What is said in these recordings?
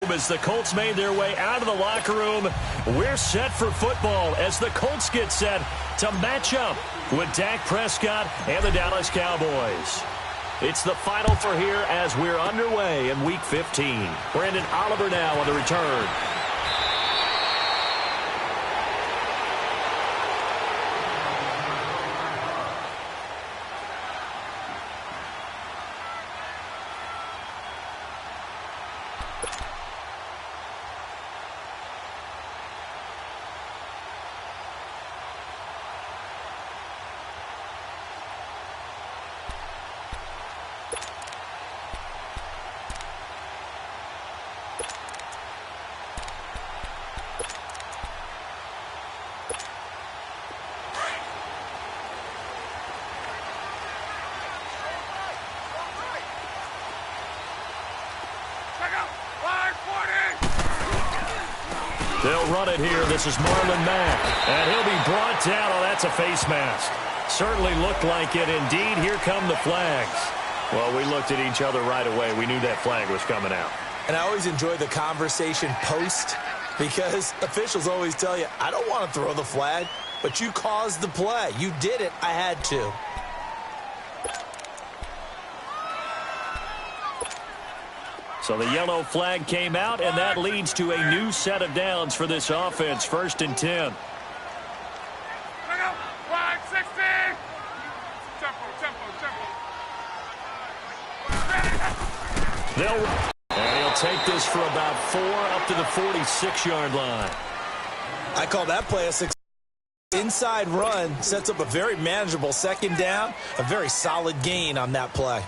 room as the Colts made their way out of the locker room. We're set for football as the Colts get set to match up with Dak Prescott and the Dallas Cowboys. It's the final for here as we're underway in Week 15. Brandon Oliver now on the return. They'll run it here. This is Marlon Mack. And he'll be brought down. Oh, that's a face mask. Certainly looked like it. Indeed, here come the flags. Well, we looked at each other right away. We knew that flag was coming out. And I always enjoy the conversation post because officials always tell you, I don't want to throw the flag, but you caused the play. You did it. I had to. So the yellow flag came out, and that leads to a new set of downs for this offense. 1st and 10. And he'll take this for about 4 up to the 46-yard line. I call that play a inside run. Sets up a very manageable 2nd down. A very solid gain on that play.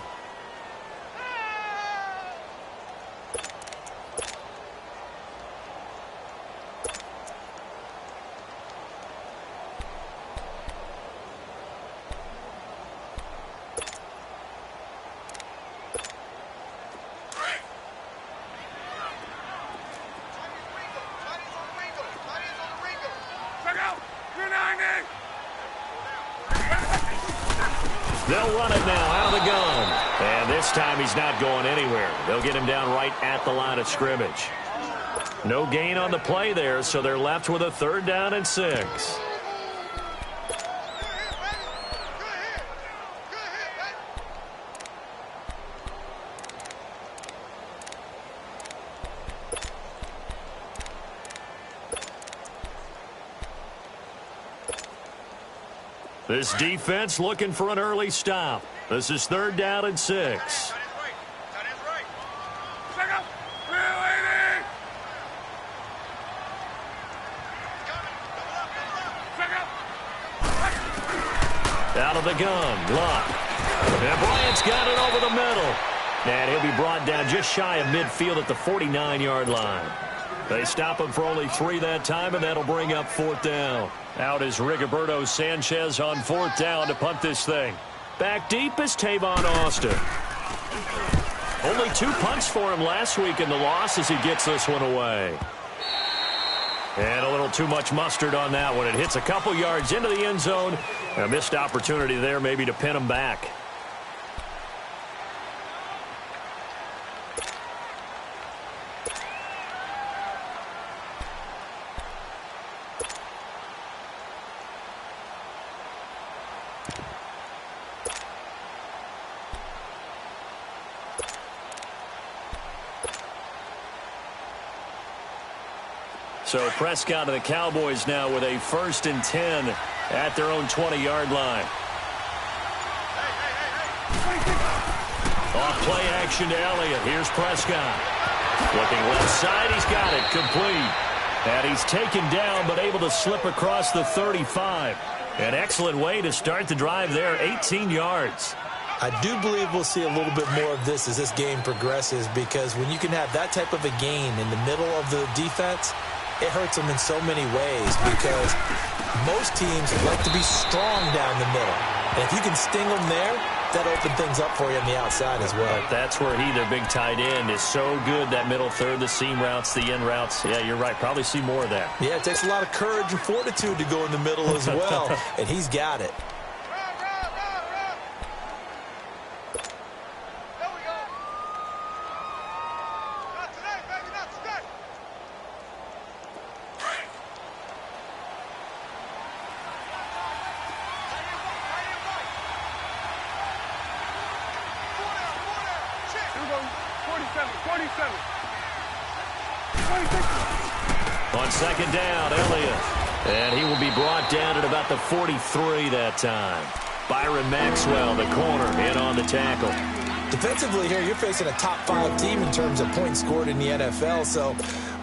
They'll run it now out of the gun. And this time he's not going anywhere. They'll get him down right at the line of scrimmage. No gain on the play there, so they're left with a 3rd down and 6. This defense looking for an early stop. This is 3rd down and 6. Out of the gun, Luck. And Bryant's got it over the middle. And he'll be brought down just shy of midfield at the 49-yard line. They stop him for only 3 that time, and that'll bring up 4th down. Out is Rigoberto Sanchez on 4th down to punt this thing. Back deep is Tavon Austin. Only 2 punts for him last week in the loss as he gets this one away. And a little too much mustard on that one. It hits a couple yards into the end zone. A missed opportunity there maybe to pin him back. So Prescott and the Cowboys now with a 1st and 10 at their own 20-yard line. Off play action to Elliott. Here's Prescott. Looking left side. He's got it. Complete. And he's taken down but able to slip across the 35. An excellent way to start the drive there. 18 yards. I do believe we'll see a little bit more of this as this game progresses because when you can have that type of a gain in the middle of the defense, it hurts them in so many ways because most teams like to be strong down the middle. And if you can sting them there, that opens things up for you on the outside as well. But that's where their big tight end, is so good, that middle third, the seam routes, the in routes. Yeah, you're right. Probably see more of that. Yeah, it takes a lot of courage and fortitude to go in the middle as well, and he's got it. On second down, Elliott. And he will be brought down at about the 43 that time. Byron Maxwell, the corner, in on the tackle. Defensively here, you're facing a top-5 team in terms of points scored in the NFL. So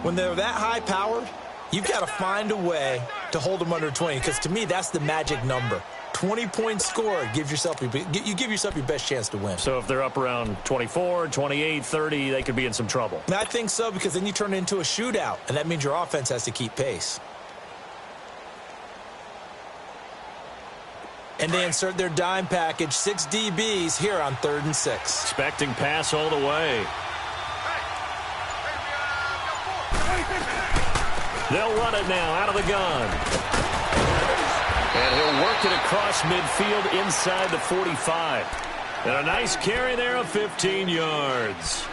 when they're that high-powered, you've got to find a way to hold them under 20. Because to me, that's the magic number. 20 points scored, you give yourself your best chance to win. So if they're up around 24, 28, 30, they could be in some trouble. And I think so, because then you turn it into a shootout, and that means your offense has to keep pace. And they insert their dime package, 6 DBs here on 3rd and 6. Expecting pass all the way. They'll run it now out of the gun. And he'll work it across midfield inside the 45. And a nice carry there of 15 yards.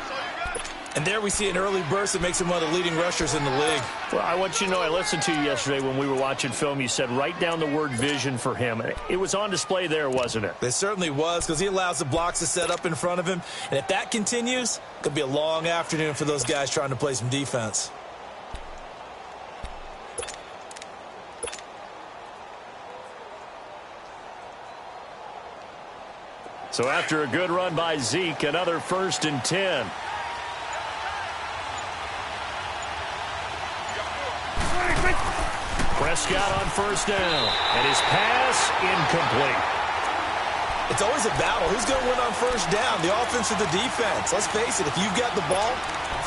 And there we see an early burst that makes him one of the leading rushers in the league. Well, I want you to know, I listened to you yesterday when we were watching film. You said write down the word vision for him. It was on display there, wasn't it? It certainly was, because he allows the blocks to set up in front of him. And if that continues, it could be a long afternoon for those guys trying to play some defense. So after a good run by Zeke, another 1st and 10. Prescott on 1st down, and his pass incomplete. It's always a battle. Who's going to win on 1st down, the offense or the defense? Let's face it, if you've got the ball,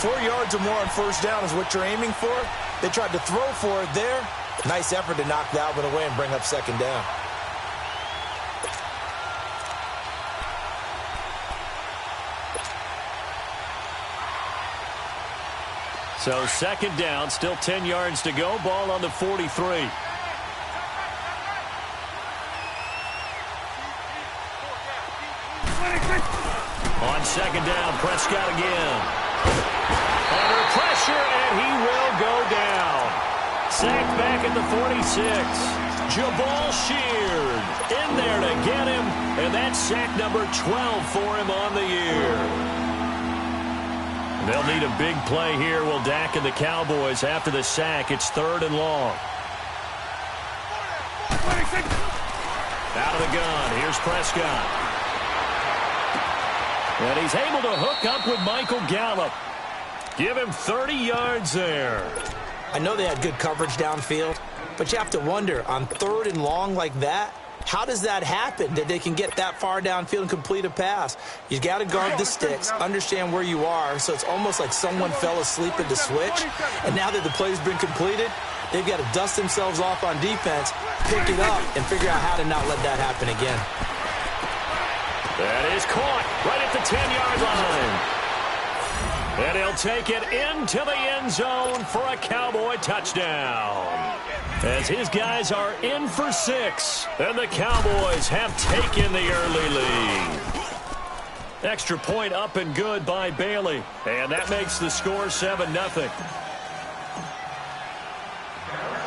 4 yards or more on 1st down is what you're aiming for. They tried to throw for it there. Nice effort to knock that one away and bring up 2nd down. So 2nd down, still 10 yards to go. Ball on the 43. On 2nd down, Prescott again. Under pressure, and he will go down. Sacked back at the 46. Jabal Sheard in there to get him, and that's sack number 12 for him on the year. They'll need a big play here. Will Dak and the Cowboys after the sack. It's 3rd and long. Out of the gun. Here's Prescott. And he's able to hook up with Michael Gallup. Give him 30 yards there. I know they had good coverage downfield, but you have to wonder, on 3rd and long like that, how does that happen that they can get that far downfield and complete a pass? You got to guard the sticks, understand where you are, so it's almost like someone fell asleep at the switch, and now that the play's been completed, they've got to dust themselves off on defense, pick it up, and figure out how to not let that happen again. That is caught right at the 10-yard line. And he'll take it into the end zone for a Cowboy touchdown. As his guys are in for 6, and the Cowboys have taken the early lead. Extra point up and good by Bailey, and that makes the score 7-0.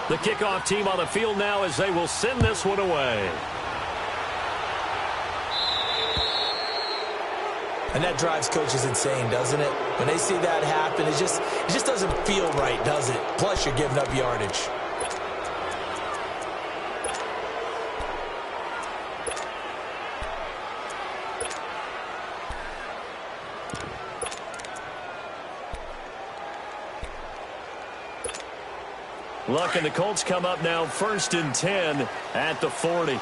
The kickoff team on the field now as they will send this one away. And that drives coaches insane, doesn't it? When they see that happen, it just doesn't feel right, does it? Plus, you're giving up yardage. Luck and the Colts come up now 1st and 10 at the 40.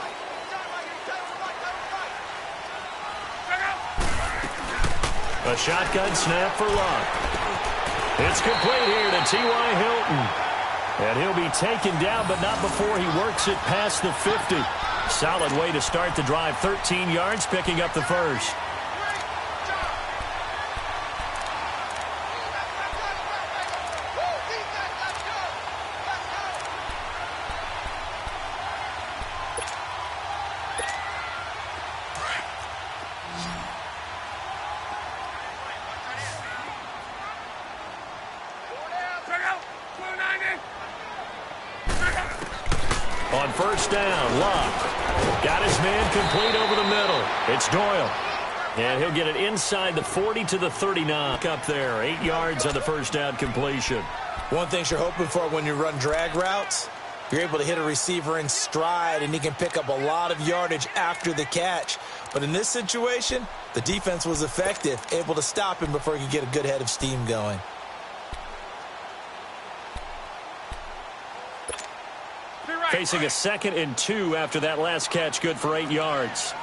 A shotgun snap for Luck. It's complete here to T.Y. Hilton. And he'll be taken down, but not before he works it past the 50. Solid way to start the drive. 13 yards, picking up the 1st. On 1st down, Luck got his man complete over the middle. It's Doyle. And he'll get it inside the 40 to the 39. Up there, 8 yards on the first down completion. One thing you're hoping for when you run drag routes, you're able to hit a receiver in stride, and he can pick up a lot of yardage after the catch. But in this situation, the defense was effective, able to stop him before he could get a good head of steam going. Facing a 2nd and 2 after that last catch, good for 8 yards.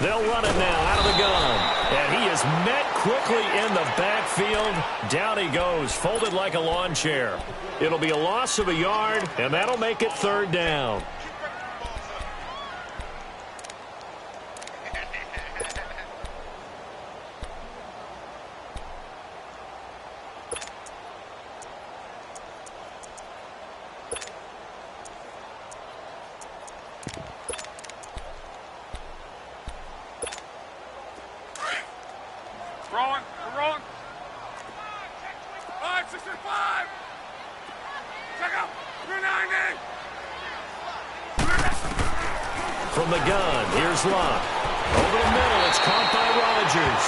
They'll run it now out of the gun. And he is met quickly in the backfield. Down he goes, folded like a lawn chair. It'll be a loss of a yard, and that'll make it 3rd down. Wrong. 565. Check out. 290. From the gun, here's Locke. Over the middle, it's caught by Rodgers.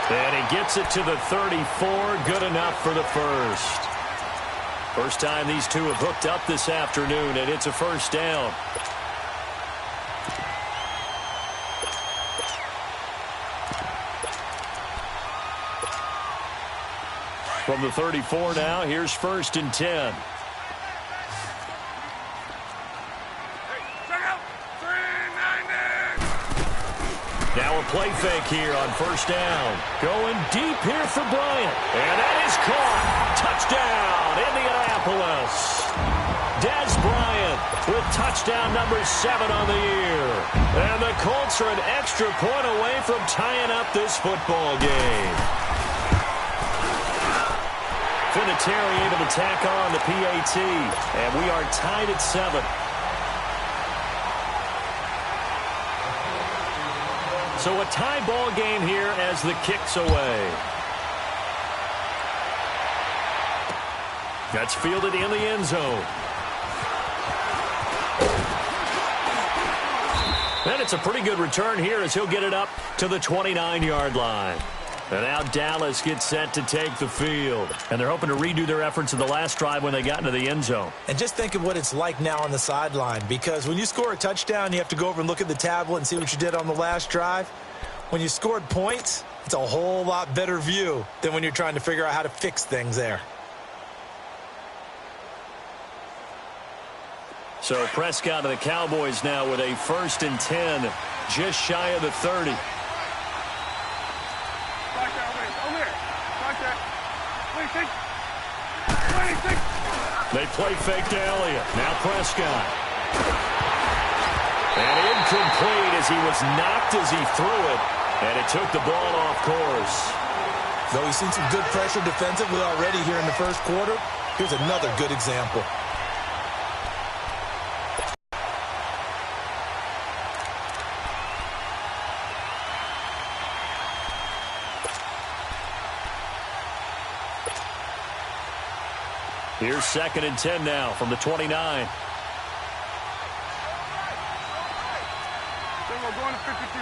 And he gets it to the 34, good enough for the first. First time these two have hooked up this afternoon, and it's a first down. From the 34 now, here's 1st and 10. Now a play fake here on first down. Going deep here for Bryant. And that is caught. Touchdown, Indianapolis. Dez Bryant with touchdown number 7 on the year. And the Colts are an extra point away from tying up this football game. Vinatieri able to tack on the PAT. And we are tied at 7. So a tie ball game here as the kick's away. That's fielded in the end zone. And it's a pretty good return here as he'll get it up to the 29-yard line. And now Dallas gets set to take the field. And they're hoping to redo their efforts in the last drive when they got into the end zone. And just think of what it's like now on the sideline, because when you score a touchdown, you have to go over and look at the tablet and see what you did on the last drive. When you scored points, it's a whole lot better view than when you're trying to figure out how to fix things there. So Prescott of the Cowboys now with a 1st and 10, just shy of the 30. They play fake to Elliott. Now Prescott. And incomplete as he was knocked as he threw it. And it took the ball off course. Though we've seen some good pressure defensively already here in the first quarter, here's another good example. Here's 2nd and 10 now from the 29. Going to 52.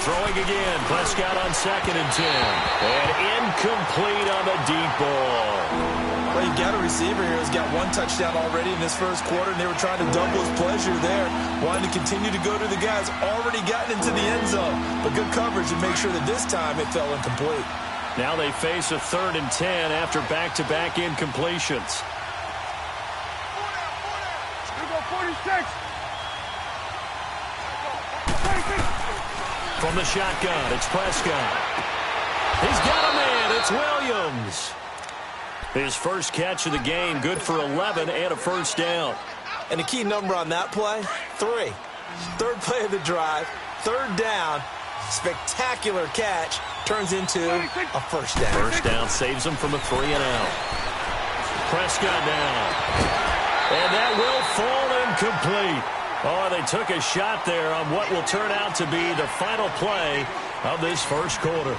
Throwing again. Prescott on 2nd and 10. And incomplete on the deep ball. Well, you've got a receiver here who's got 1 touchdown already in this first quarter, and they were trying to double his pleasure there, wanting to continue to go to the guys already gotten into the end zone. But good coverage to make sure that this time it fell incomplete. Now they face a 3rd and 10 after back-to-back incompletions. 46. From the shotgun, it's Prescott. He's got a man. It's Williams. His first catch of the game, good for 11 and a first down. And the key number on that play, 3. 3rd play of the drive, 3rd down, spectacular catch, turns into a first down. First down saves him from a 3 and out. Prescott now. And that will fall incomplete. Oh, they took a shot there on what will turn out to be the final play of this first quarter.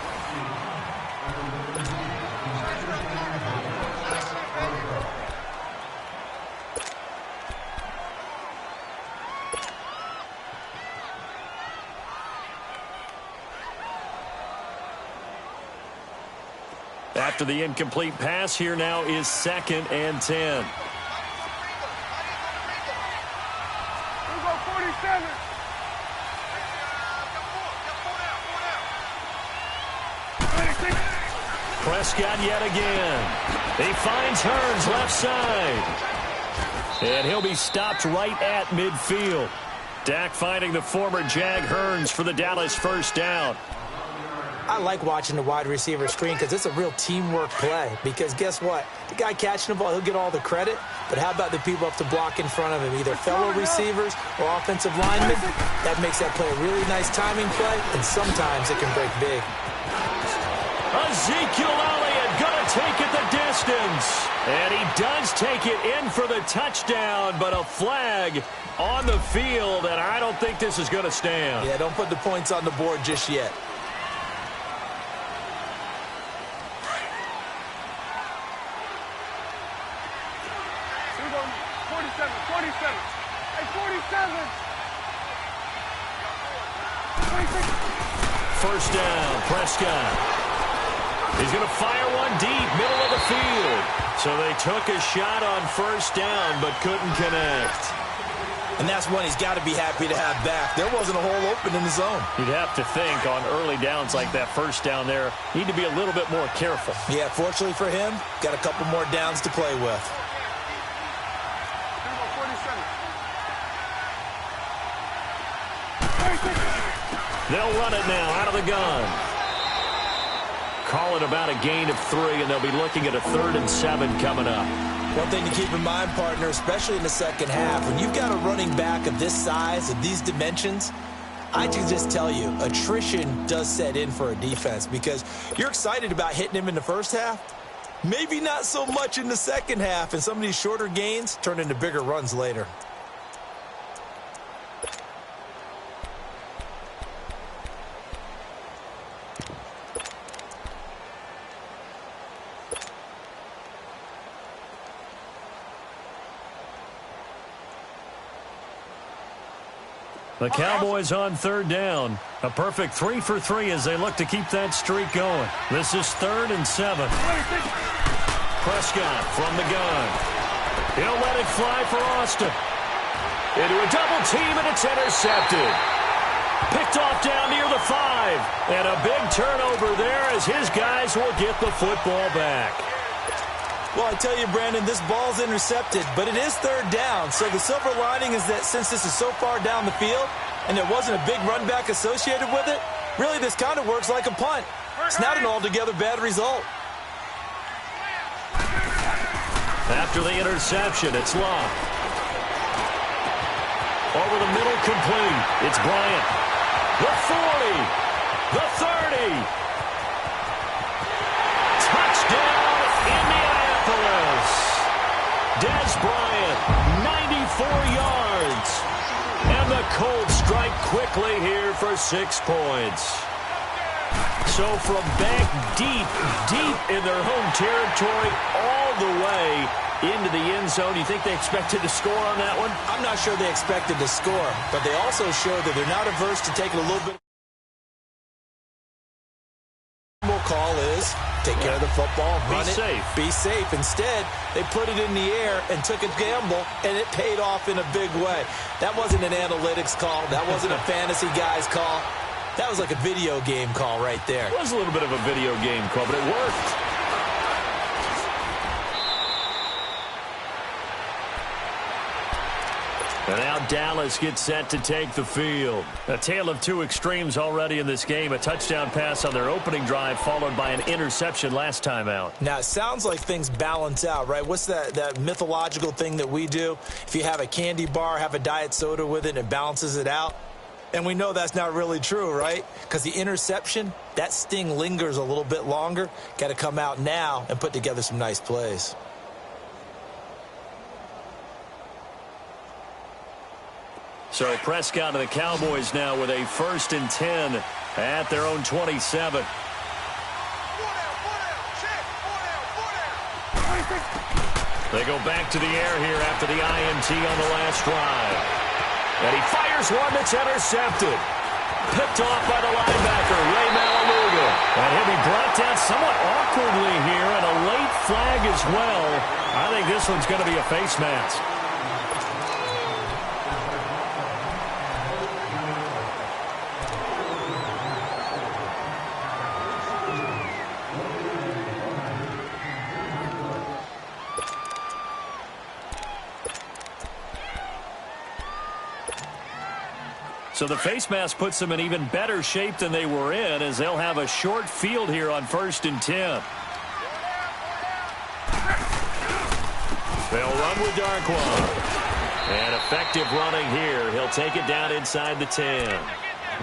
After the incomplete pass, here now is 2nd and 10. We go 47. Prescott yet again. He finds Hearns left side. And he'll be stopped right at midfield. Dak finding the former Jag Hearns for the Dallas first down. I like watching the wide receiver screen because it's a real teamwork play. Because guess what? The guy catching the ball, he'll get all the credit. But how about the people up to block in front of him, either fellow receivers or offensive linemen? That makes that play a really nice timing play, and sometimes it can break big. Ezekiel Elliott going to take it the distance. And he does take it in for the touchdown, but a flag on the field, and I don't think this is going to stand. Yeah, don't put the points on the board just yet. We go 47, 47. Hey, 47. 26. First down, Prescott. He's going to fire one deep, middle of the field. So they took a shot on first down, but couldn't connect. And that's one he's got to be happy to have back. There wasn't a hole open in the zone. You'd have to think on early downs like that first down there, need to be a little bit more careful. Yeah, fortunately for him, got a couple more downs to play with. We go 47. They'll run it now out of the gun. Call it about a gain of 3, and they'll be looking at a 3rd and 7 coming up. One thing to keep in mind, partner, especially in the second half, when you've got a running back of this size, of these dimensions, I can just tell you, attrition does set in for a defense because you're excited about hitting him in the first half, maybe not so much in the second half, and some of these shorter gains turn into bigger runs later. The Cowboys on 3rd down. A perfect 3 for 3 as they look to keep that streak going. This is 3rd and 7. Prescott from the gun. He'll let it fly for Austin. Into a double team, and it's intercepted. Picked off down near the 5. And a big turnover there as his guys will get the football back. Well, I tell you, Brandon, this ball's intercepted, but it is 3rd down. So the silver lining is that since this is so far down the field and there wasn't a big run back associated with it, really this kind of works like a punt. It's not an altogether bad result. After the interception, it's Locke. Over the middle, complete. It's Bryant. The 40. The 30. Touchdown, Indianapolis. Dez Bryant, 94 yards. And the Colts strike quickly here for 6 points. So from back deep, deep in their home territory, all the way into the end zone, you think they expected to score on that one? I'm not sure they expected to score, but they also showed that they're not averse to taking a little bit. The call is take care of the football, run it, be safe. Instead, they put it in the air and took a gamble, and it paid off in a big way. That wasn't an analytics call. That wasn't a fantasy guy's call. That was like a video game call right there. It was a little bit of a video game call, but it worked. And now Dallas gets set to take the field. A tale of two extremes already in this game. A touchdown pass on their opening drive, followed by an interception last time out. Now, it sounds like things balance out, right? What's that mythological thing that we do? If you have a candy bar, have a diet soda with it, and it balances it out. And we know that's not really true, right? Because the interception, that sting lingers a little bit longer. Got to come out now and put together some nice plays. So Prescott and the Cowboys now with a 1st and 10 at their own 27. They go back to the air here after the INT on the last drive. And he fires one that's intercepted. Picked off by the linebacker, Ray Malibuga. And he'll be brought down somewhat awkwardly here, and a late flag as well. I think this one's going to be a face mask. So the face mask puts them in even better shape than they were in, as they'll have a short field here on 1st and 10. They'll run with Darkwan. And effective running here. He'll take it down inside the 10.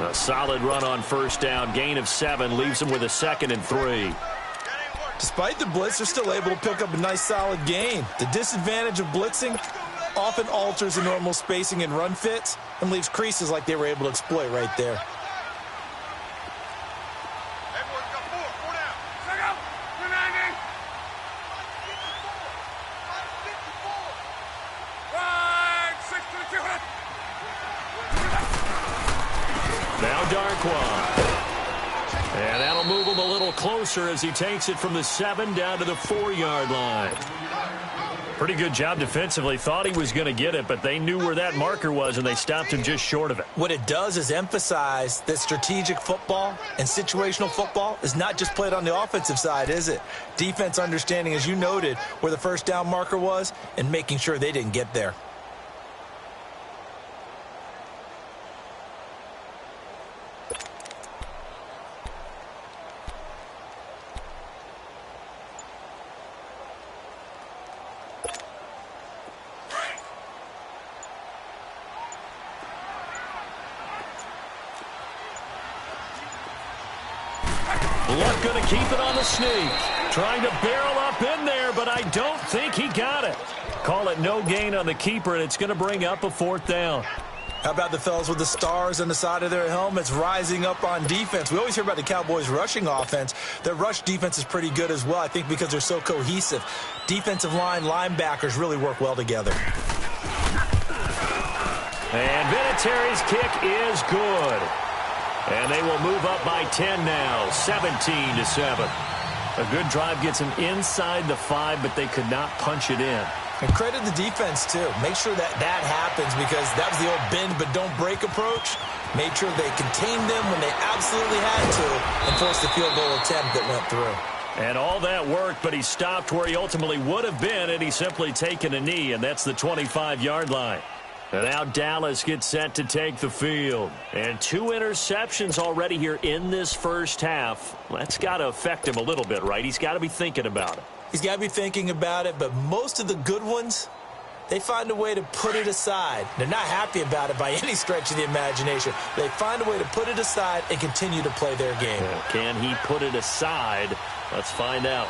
A solid run on 1st down. Gain of 7 leaves him with a 2nd and 3. Despite the blitz, they're still able to pick up a nice solid gain. The disadvantage of blitzing often alters the normal spacing and run fits and leaves creases like they were able to exploit right there. Now Darkwan. And that'll move him a little closer as he takes it from the 7 down to the 4-yard line. Pretty good job defensively. Thought he was going to get it, but they knew where that marker was, and they stopped him just short of it. What it does is emphasize that strategic football and situational football is not just played on the offensive side, is it? Defense understanding, as you noted, where the 1st down marker was and making sure they didn't get there. Luck going to keep it on the sneak. Trying to barrel up in there, but I don't think he got it. Call it no gain on the keeper, and it's going to bring up a 4th down. How about the fellas with the stars on the side of their helmets rising up on defense? We always hear about the Cowboys' rushing offense. Their rush defense is pretty good as well, I think, because they're so cohesive. Defensive line, linebackers really work well together. And Vinatieri's kick is good. And they will move up by 10 now, 17-7. A good drive gets them inside the 5, but they could not punch it in. And credit the defense, too. Make sure that happens, because that was the old bend but don't break approach. Made sure they contained them when they absolutely had to and forced the field goal attempt that went through. And all that worked, but he stopped where he ultimately would have been, and he's simply taken a knee, and that's the 25-yard line. And now Dallas gets set to take the field. And 2 interceptions already here in this first half. That's got to affect him a little bit, right? He's got to be thinking about it. He's got to be thinking about it, but most of the good ones, they find a way to put it aside. They're not happy about it by any stretch of the imagination. They find a way to put it aside and continue to play their game. Can he put it aside? Let's find out.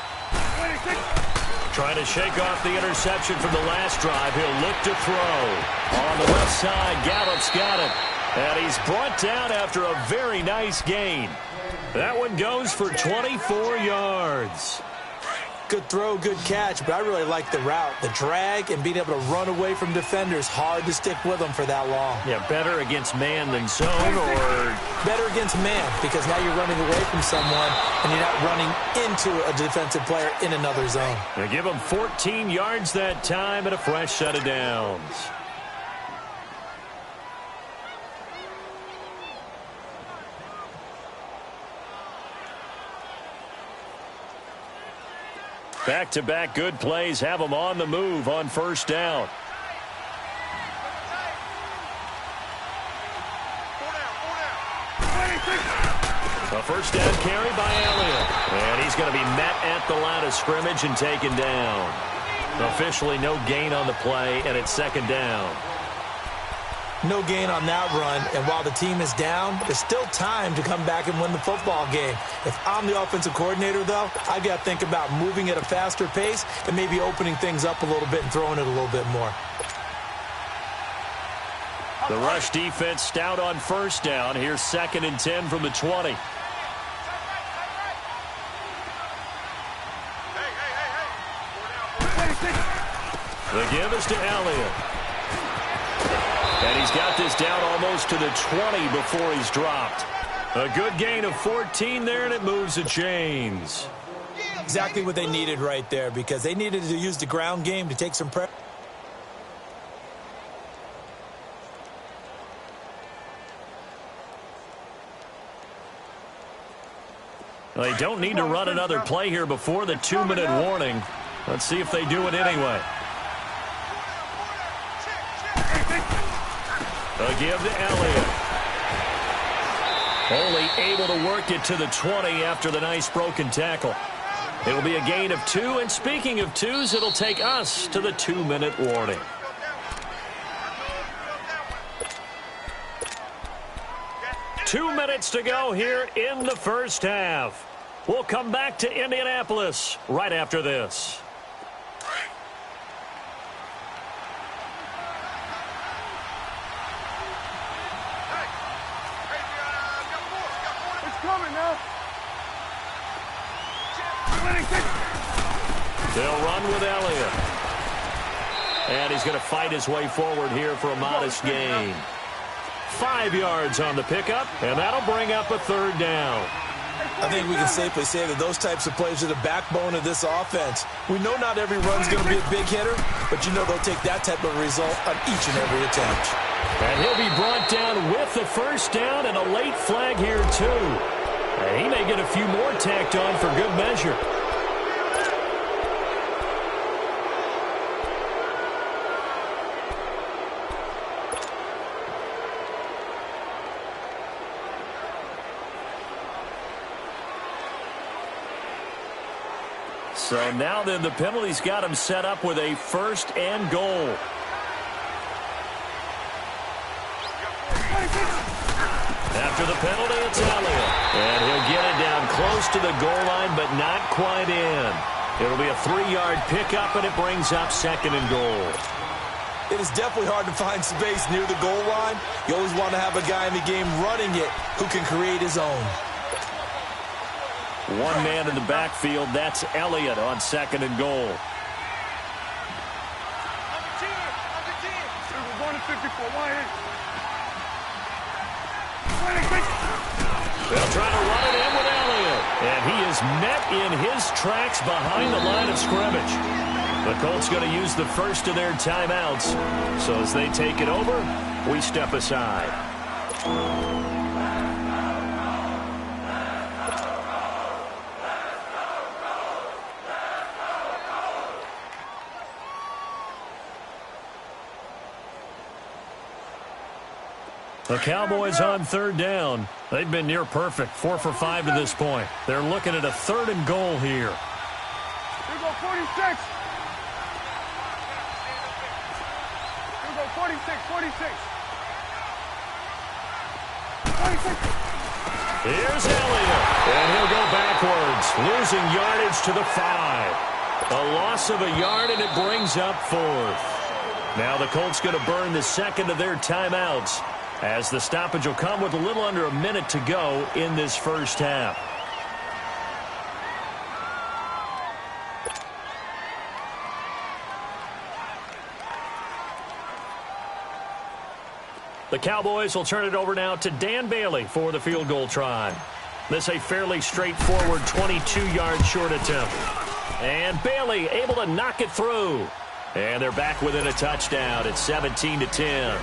Trying to shake off the interception from the last drive. He'll look to throw. On the left side, Gallup's got it. And he's brought down after a very nice gain. That one goes for 24 yards. Good throw, good catch, but I really like the route. The drag and being able to run away from defenders, hard to stick with them for that long. Yeah, better against man than zone, or better against man, because now you're running away from someone and you're not running into a defensive player in another zone. They give him 14 yards that time and a fresh set of downs. Back-to-back good plays have them on the move on 1st down. A 1st down carry by Elliott. And he's going to be met at the line of scrimmage and taken down. Officially no gain on the play, and it's 2nd down. No gain on that run, and while the team is down, there's still time to come back and win the football game. If I'm the offensive coordinator, though, I've got to think about moving at a faster pace and maybe opening things up a little bit and throwing it a little bit more. The rush defense stout on 1st down. Here's 2nd and 10 from the 20. The give is to Elliott. And he's got this down almost to the 20 before he's dropped. A good gain of 14 there, and it moves the chains. Exactly what they needed right there, because they needed to use the ground game to take some pressure. They don't need to run another play here before the 2-minute warning. Let's see if they do it anyway. A give to Elliott. Only able to work it to the 20 after the nice broken tackle. It'll be a gain of 2, and speaking of 2s, it'll take us to the 2-minute warning. Two minutes to go here in the first half. We'll come back to Indianapolis right after this. It's coming now. They'll run with Elliott. And he's going to fight his way forward here for a modest gain. 5 yards on the pickup, and that'll bring up a third down. I think we can safely say that those types of plays are the backbone of this offense. We know not every run's going to be a big hitter, but you know they'll take that type of result on each and every attempt. And he'll be brought down with the first down and a late flag here, too. And he may get a few more tacked on for good measure. So now then the penalty's got him set up with a 1st and goal. After the penalty, it's Elliott. And he'll get it down close to the goal line, but not quite in. It'll be a 3-yard pickup, and it brings up 2nd and goal. It is definitely hard to find space near the goal line. You always want to have a guy in the game running it who can create his own. One man in the backfield, that's Elliott on 2nd and goal. They'll try to run it in with Elliott. And he is met in his tracks behind the line of scrimmage. The Colts going to use the first of their timeouts. So as they take it over, we step aside. The Cowboys on 3rd down. They've been near perfect, 4 for 5 to this point. They're looking at a 3rd and goal here. Here go 46. Here go 46, 46. 46. Here's Elliott, and he'll go backwards, losing yardage to the 5. A loss of a yard, and it brings up 4th. Now the Colts going to burn the 2nd of their timeouts, as the stoppage will come with a little under a minute to go in this first half. The Cowboys will turn it over now to Dan Bailey for the field goal try. This a fairly straightforward 22-yard short attempt. And Bailey able to knock it through. And they're back within a touchdown at 17-10.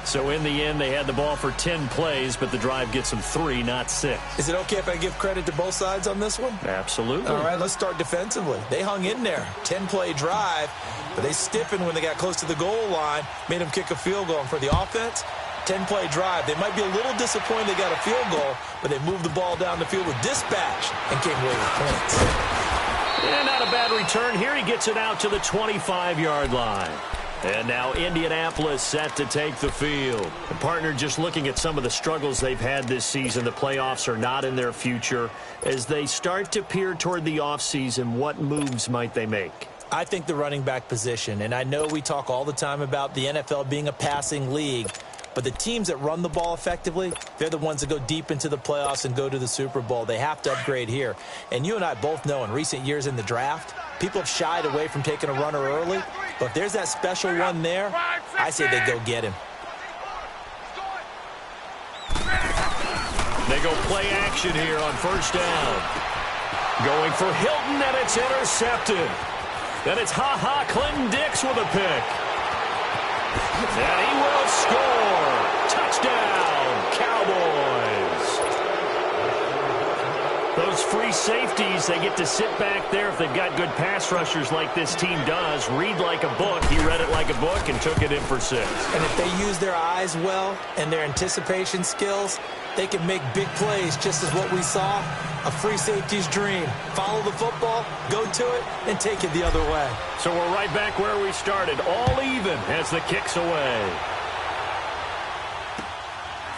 So in the end, they had the ball for 10 plays, but the drive gets them 3, not 6. Is it okay if I give credit to both sides on this one? Absolutely. All right, let's start defensively. They hung in there. 10-play drive, but they stiffened when they got close to the goal line, made them kick a field goal. And for the offense, 10-play drive. They might be a little disappointed they got a field goal, but they moved the ball down the field with dispatch and came away with points. And not a bad return here. He gets it out to the 25-yard line. And now Indianapolis set to take the field. The partner, just looking at some of the struggles they've had this season, the playoffs are not in their future. As they start to peer toward the offseason, what moves might they make? I think the running back position, and I know we talk all the time about the NFL being a passing league, but the teams that run the ball effectively, they're the ones that go deep into the playoffs and go to the Super Bowl. They have to upgrade here. And you and I both know in recent years in the draft, people have shied away from taking a runner early. But if there's that special one there, I say they go get him. They go play action here on first down. Going for Hilton, and it's intercepted. Then it's Clinton Dix with a pick. And he will score. Touchdown, Cowboys. Those free safeties, they get to sit back there if they've got good pass rushers like this team does. Read like a book. He read it like a book and took it in for 6. And if they use their eyes well and their anticipation skills, they can make big plays, just as what we saw, a free safety's dream. Follow the football, go to it, and take it the other way. So we're right back where we started, all even as the kick's away.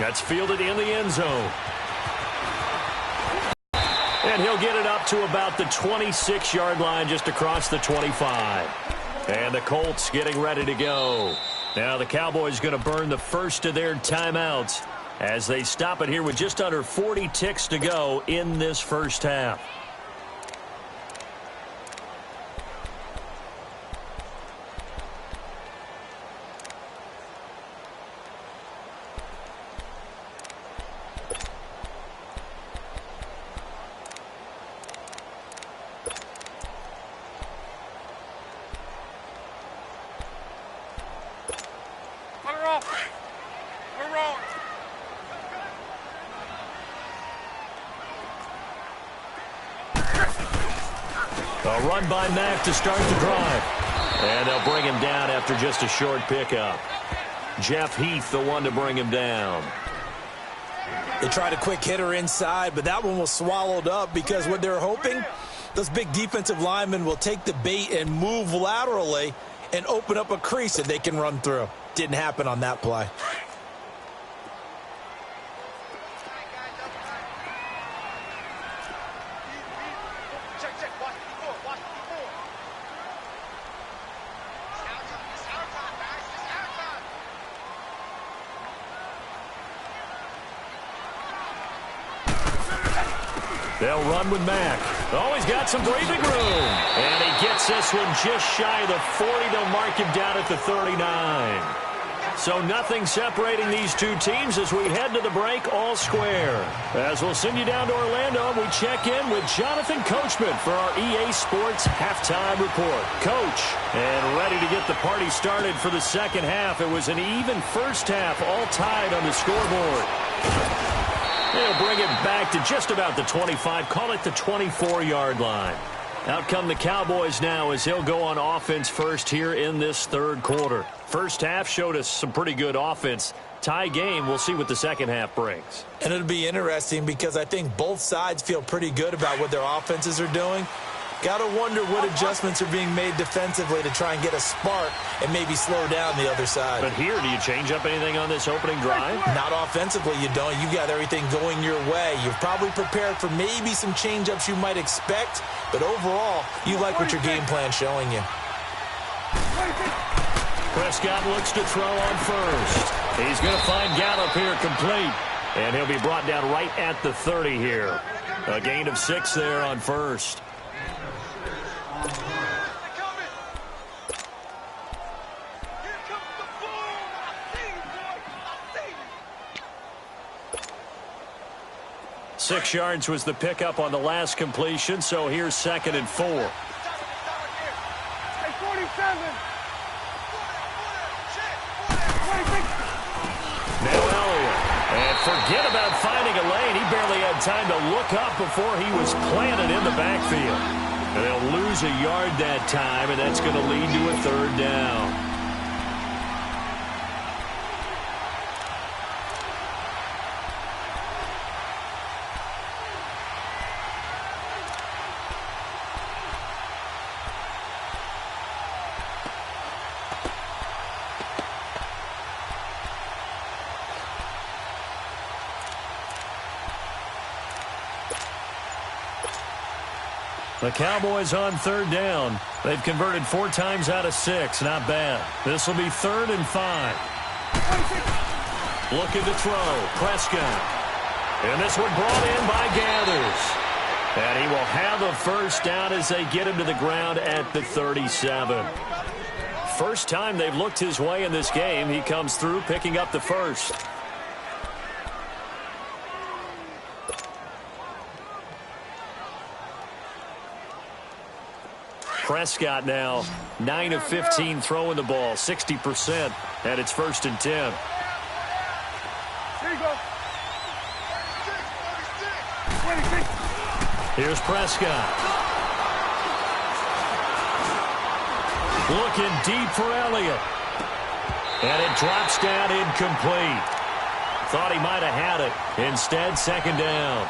That's fielded in the end zone. And he'll get it up to about the 26-yard line, just across the 25. And the Colts getting ready to go. Now the Cowboys going to burn the first of their timeouts as they stop it here with just under 40 ticks to go in this first half. A run by Mack to start the drive. And they'll bring him down after just a short pickup. Jeff Heath, the one to bring him down. They tried a quick hitter inside, but that one was swallowed up because what they're hoping, those big defensive linemen will take the bait and move laterally and open up a crease that they can run through. Didn't happen on that play. They'll run with Mack. Oh, he's got some breathing room. And he gets this one just shy of the 40. They'll mark him down at the 39. So nothing separating these two teams as we head to the break, all square. As we'll send you down to Orlando, we check in with Jonathan Coachman for our EA Sports Halftime Report. Coach, and ready to get the party started for the second half. It was an even first half, all tied on the scoreboard. They'll bring it back to just about the 25, call it the 24-yard line. Out come the Cowboys now as he'll go on offense first here in this third quarter. First half showed us some pretty good offense. Tie game, we'll see what the second half brings. And it'll be interesting because I think both sides feel pretty good about what their offenses are doing. Got to wonder what adjustments are being made defensively to try and get a spark and maybe slow down the other side. But here, do you change up anything on this opening drive? Not offensively, you don't. You got everything going your way. You've probably prepared for maybe some change-ups you might expect, but overall, you like what your game plan's showing you. Prescott looks to throw on first. He's going to find Gallup here complete, and he'll be brought down right at the 30 here. A gain of 6 there on first. Six yards was the pickup on the last completion, so here's 2nd and 4. Hey, 47. Now Elliott. And forget about finding a lane. He barely had time to look up before he was planted in the backfield. And they'll lose a yard that time, and that's going to lead to a 3rd down. The Cowboys on 3rd down. They've converted 4 times out of 6. Not bad. This will be 3rd and 5. Looking to throw. Prescott. And this one brought in by Gathers. And he will have a first down as they get him to the ground at the 37. First time they've looked his way in this game. He comes through picking up the first. Prescott now 9 of 15 throwing the ball, 60%, and it's 1st and 10. Here you go. 26. Here's Prescott. Looking deep for Elliott. And it drops down incomplete. Thought he might have had it. Instead, 2nd down.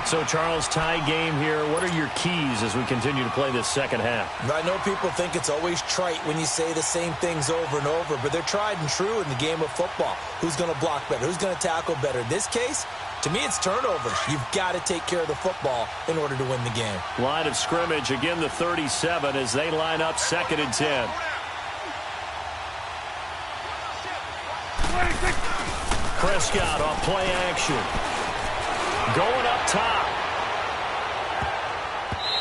So, Charles, tie game here. What are your keys as we continue to play this second half? I know people think it's always trite when you say the same things over and over, but they're tried and true in the game of football. Who's going to block better? Who's going to tackle better? In this case, to me, it's turnovers. You've got to take care of the football in order to win the game. Line of scrimmage, again the 37 as they line up 2nd and 10. 26. Prescott off play action. Going up top.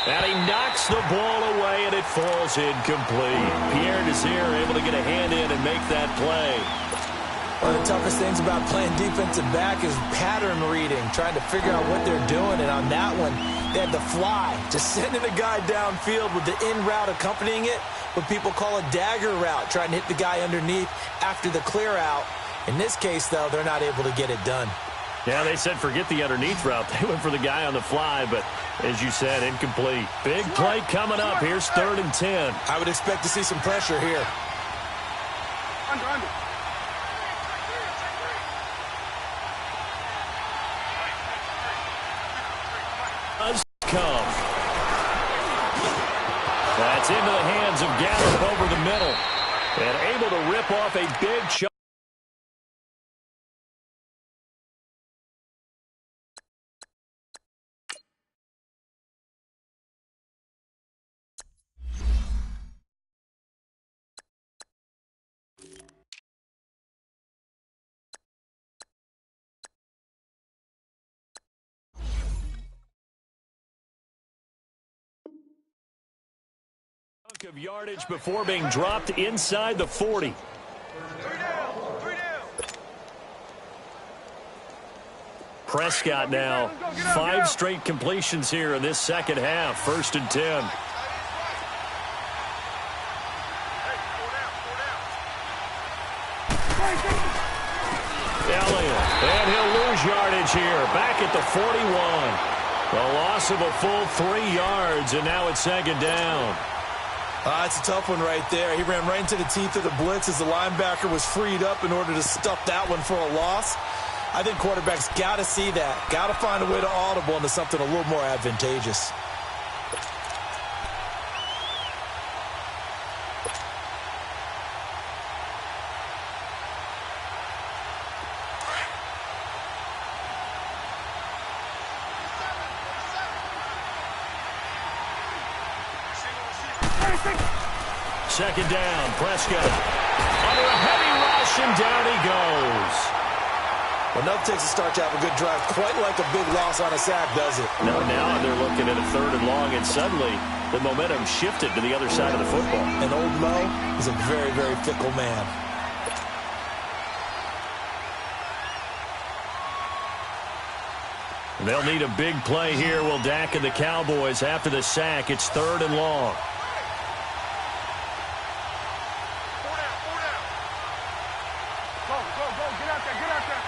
And he knocks the ball away, and it falls incomplete. Pierre Desir able to get a hand in and make that play. One of the toughest things about playing defensive back is pattern reading, trying to figure out what they're doing. And on that one, they had the fly, just sending a guy downfield with the in route accompanying it, what people call a dagger route, trying to hit the guy underneath after the clear out. In this case, though, they're not able to get it done. Yeah, they said forget the underneath route. They went for the guy on the fly, but as you said, incomplete. Big play coming up. Here's 3rd and 10. I would expect to see some pressure here. Under. Does come. That's into the hands of Gallup over the middle. And able to rip off a big chunk. Of yardage before being dropped inside the 40. Prescott now 5 straight completions here in this second half. 1st and 10. Elliott, and he'll lose yardage here. Back at the 41. A loss of a full 3 yards, and now it's 2nd down. It's a tough one right there. He ran right into the teeth of the blitz as the linebacker was freed up in order to stuff that one for a loss. I think quarterbacks got to see that. Got to find a way to audible into something a little more advantageous. Second down, Prescott. Under a heavy rush, and down he goes. Well, enough takes a start to have a good drive. Quite like a big loss on a sack, does it? No, now they're looking at a 3rd and long, and suddenly the momentum shifted to the other side of the football. And old Mo is a very, very fickle man. They'll need a big play here, will Dak and the Cowboys after the sack. It's 3rd and long. Go. Get out there.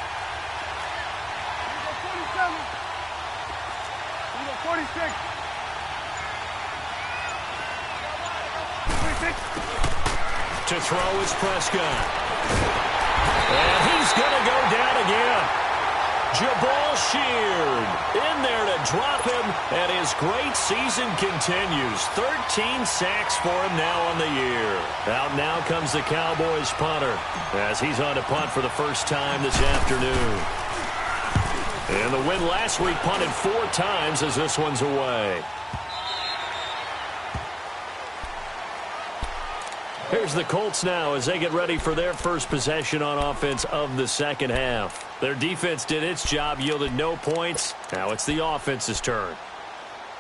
Here you go, 47. Here you go, 46. 26. To throw is Prescott. And he's going to go down again. Jabal Sheard in there to drop him, and his great season continues. 13 sacks for him now on the year. Out now comes the Cowboys punter as he's on to punt for the first time this afternoon. And the win last week, punted 4 times as this one's away. Here's the Colts now as they get ready for their first possession on offense of the second half. Their defense did its job, yielded no points. Now it's the offense's turn.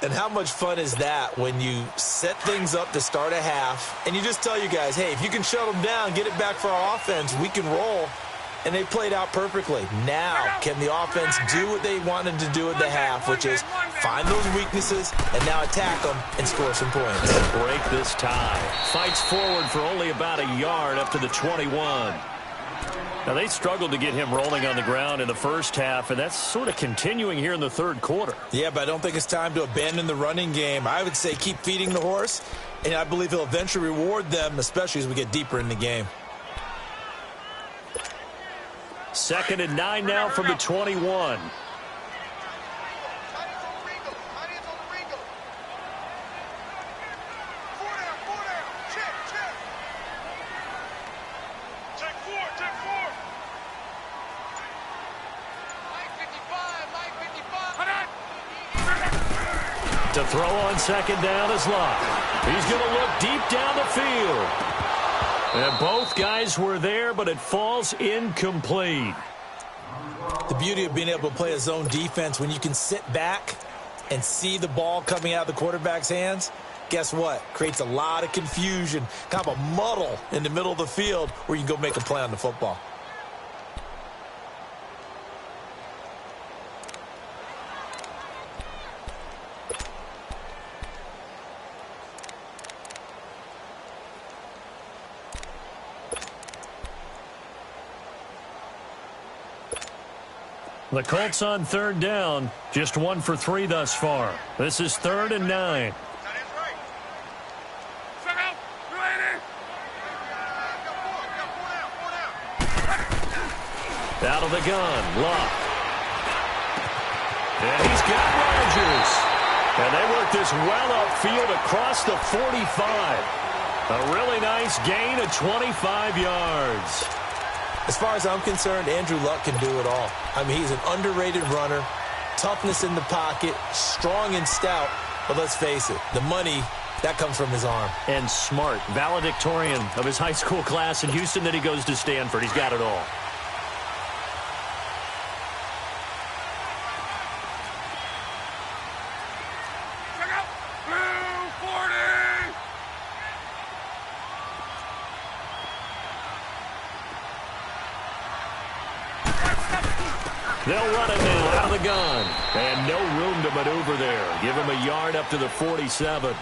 And how much fun is that when you set things up to start a half and you just tell you guys, hey, if you can shut them down, get it back for our offense, we can roll. and they played out perfectly. Now, can the offense do what they wanted to do at the half, which is find those weaknesses and now attack them and score some points? Break this tie. Fights forward for only about a yard up to the 21. Now, they struggled to get him rolling on the ground in the first half, and that's sort of continuing here in the third quarter. Yeah, but I don't think it's time to abandon the running game. I would say keep feeding the horse, and I believe he'll eventually reward them, especially as we get deeper in the game. 2nd and 9 now from the 21. To throw on 2nd down is Luck. He's going to look deep down the field. And both guys were there, but it falls incomplete. The beauty of being able to play a zone defense, when you can sit back and see the ball coming out of the quarterback's hands, guess what? Creates a lot of confusion, kind of a muddle in the middle of the field where you can go make a play on the football. The Colts on 3rd down, just 1 for 3 thus far. This is 3rd and 9. Out of the gun, Luck. And he's got Rodgers. And they work this well upfield across the 45. A really nice gain of 25 yards. As far as I'm concerned, Andrew Luck can do it all. I mean, he's an underrated runner, toughness in the pocket, strong and stout. But let's face it, the money, that comes from his arm. And smart, valedictorian of his high school class in Houston, then he goes to Stanford. He's got it all. They'll run it now out of the gun. And no room to maneuver there. Give him a yard up to the 47.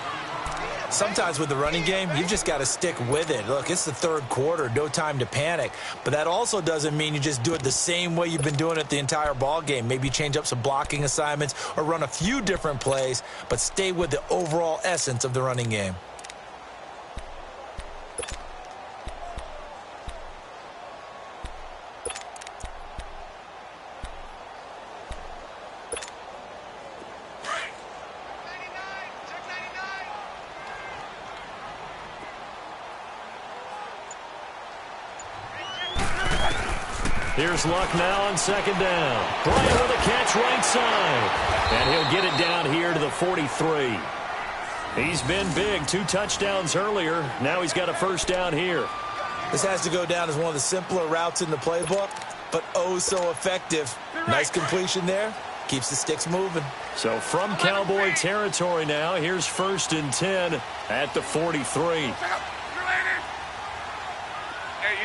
Sometimes with the running game, you've just got to stick with it. Look, it's the third quarter, no time to panic. But that also doesn't mean you just do it the same way you've been doing it the entire ball game. Maybe change up some blocking assignments or run a few different plays, but stay with the overall essence of the running game. Here's Luck now on 2nd down. Bryant with a catch right side. And he'll get it down here to the 43. He's been big. 2 touchdowns earlier. Now he's got a first down here. This has to go down as one of the simpler routes in the playbook, but oh so effective. Nice completion there. Keeps the sticks moving. So from Cowboy territory now, here's 1st and 10 at the 43. Hey,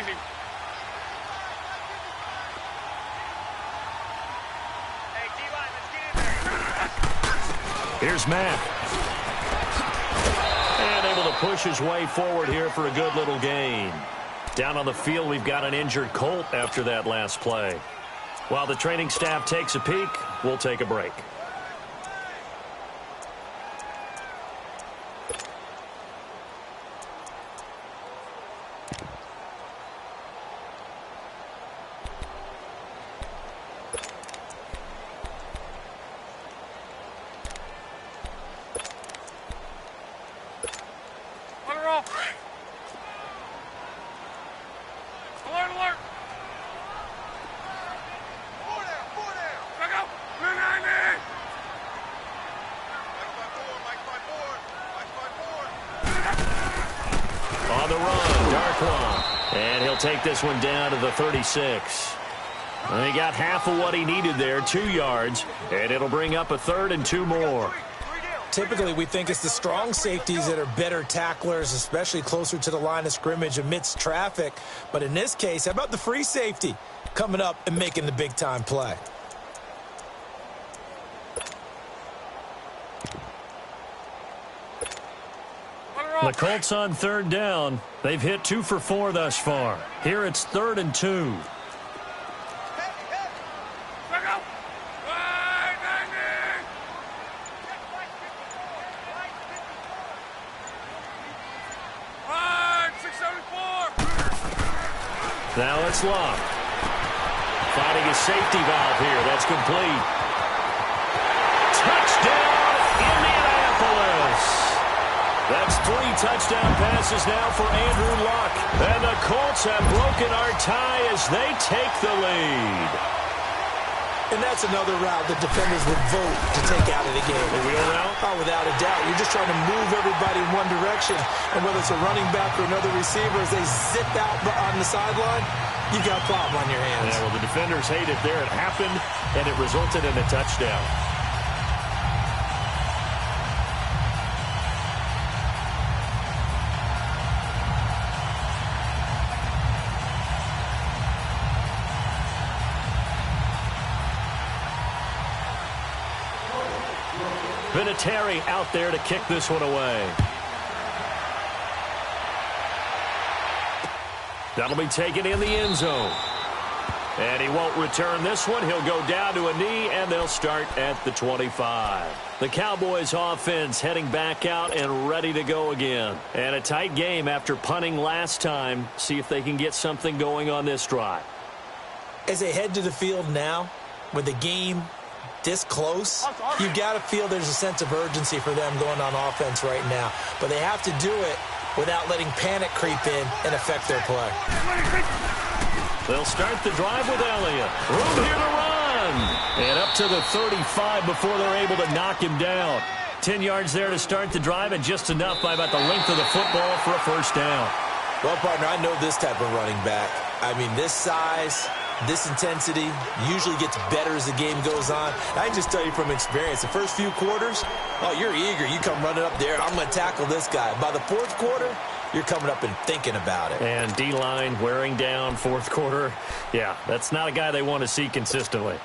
easy. Here's Matt. And able to push his way forward here for a good little gain. Down on the field, we've got an injured Colt after that last play. While the training staff takes a peek, we'll take a break. On the run, Darkwa. And he'll take this one down to the 36. And he got half of what he needed there, 2 yards. And it'll bring up a 3rd and 2 more. Typically, we think it's the strong safeties that are better tacklers, especially closer to the line of scrimmage amidst traffic. But in this case, how about the free safety? coming up and making the big-time play. The Colts on third down. They've hit 2 for 4 thus far. Here it's 3rd and 2. Now it's Locke. Finding a safety valve here. That's complete. Touchdown, Indianapolis. That's 3 touchdown passes now for Andrew Luck. And the Colts have broken our tie as they take the lead. And that's another route that defenders would vote to take out of the game. The wheel route? Oh, without a doubt. You're just trying to move everybody in one direction. And whether it's a running back or another receiver, as they zip out on the sideline, you've got a problem on your hands. Yeah, well, the defenders hate it there. It happened, and it resulted in a touchdown. Vinatieri out there to kick this one away. That'll be taken in the end zone. And he won't return this one. He'll go down to a knee, and they'll start at the 25. The Cowboys offense heading back out and ready to go again. And a tight game after punting last time. See if they can get something going on this drive. As they head to the field now, with the game this close, you've got to feel there's a sense of urgency for them going on offense right now. But they have to do it without letting panic creep in and affect their play. They'll start the drive with Elliott. Room here to run. And up to the 35 before they're able to knock him down. 10 yards there to start the drive, and just enough by about the length of the football for a first down. Well, partner, I know this type of running back. I mean, this size, this intensity usually gets better as the game goes on. I can just tell you from experience, the first few quarters, oh, you're eager. You come running up there, I'm going to tackle this guy. By the fourth quarter, you're coming up and thinking about it. And D-line wearing down fourth quarter. Yeah, that's not a guy they want to see consistently.